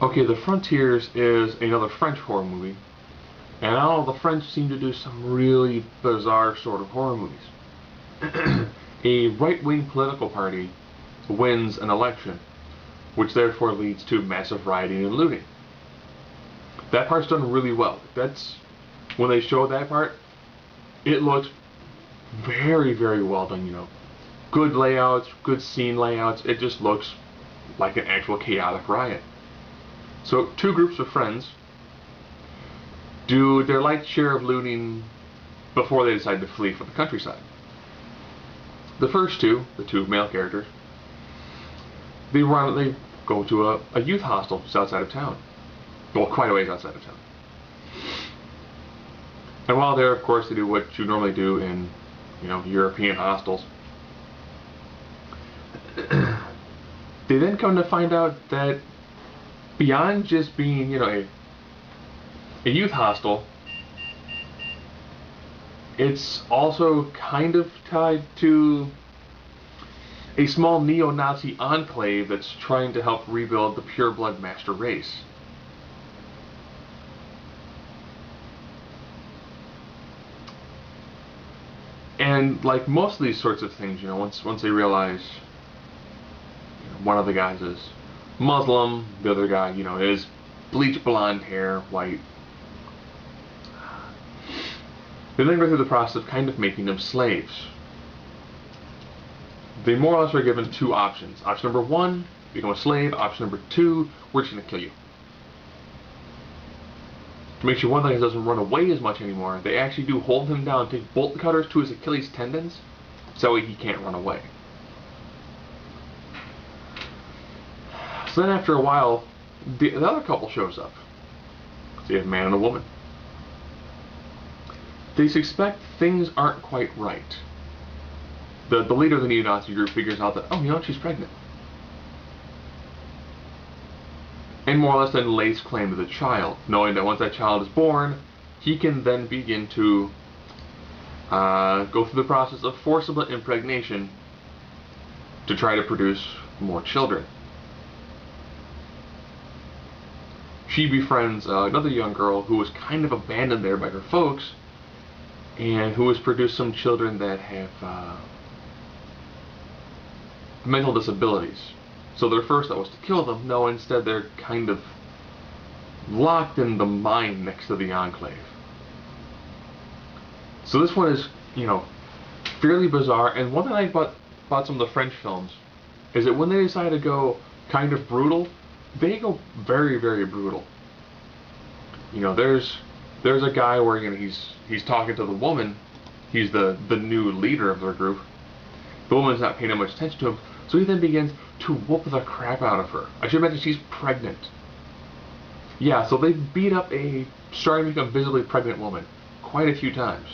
Okay, The Frontiers is another French horror movie, and I don't know, the French seem to do some really bizarre sort of horror movies. A right-wing political party wins an election, which therefore leads to massive rioting and looting. That part's done really well. That's when they show that part, it looks very, very well done, Good layouts, good scene layouts. It just looks like an actual chaotic riot. So two groups of friends do their light share of looting before they decide to flee for the countryside. The first two, the two male characters, they go to a youth hostel just outside of town. Well, quite a ways outside of town. And while there, of course, they do what you normally do in, European hostels. They then come to find out that beyond just being, a youth hostel, it's also kind of tied to a small neo-Nazi enclave that's trying to help rebuild the pure-blood master race. And like most of these sorts of things, once they realize, one of the guys is Muslim, the other guy, is bleach blonde hair, white. They then go through the process of kind of making them slaves. They more or less are given two options. Option number one, become a slave. Option number two, we're just going to kill you. To make sure one of the guys doesn't run away as much anymore, they actually do hold him down, take bolt cutters to his Achilles tendons, so he can't run away. So then after a while, the other couple shows up. So you have a man and a woman. They suspect things aren't quite right. The leader of the neo-Nazi group figures out that, oh, she's pregnant. And more or less then lays claim to the child, knowing that once that child is born, he can then begin to go through the process of forcible impregnation to try to produce more children. She befriends another young girl who was kind of abandoned there by her folks, and who has produced some children that have mental disabilities. So their first thought was to kill them. No, instead they're kind of locked in the mine next to the enclave. So this one is, fairly bizarre. And one thing I like about some of the French films is that when they decide to go kind of brutal, they go very, very brutal. There's a guy where he's talking to the woman. He's the new leader of their group. The woman's not paying much attention to him, so he then begins to whoop the crap out of her. I should mention she's pregnant. Yeah, so they beat up a starting to become visibly pregnant woman quite a few times.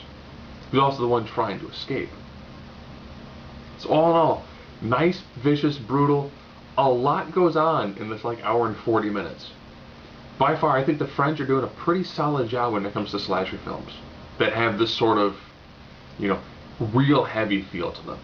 Who's also the one trying to escape. So all in all, nice, vicious, brutal. A lot goes on in this hour and 40 minutes. By far, I think the French are doing a pretty solid job when it comes to slasher films that have this sort of, real heavy feel to them.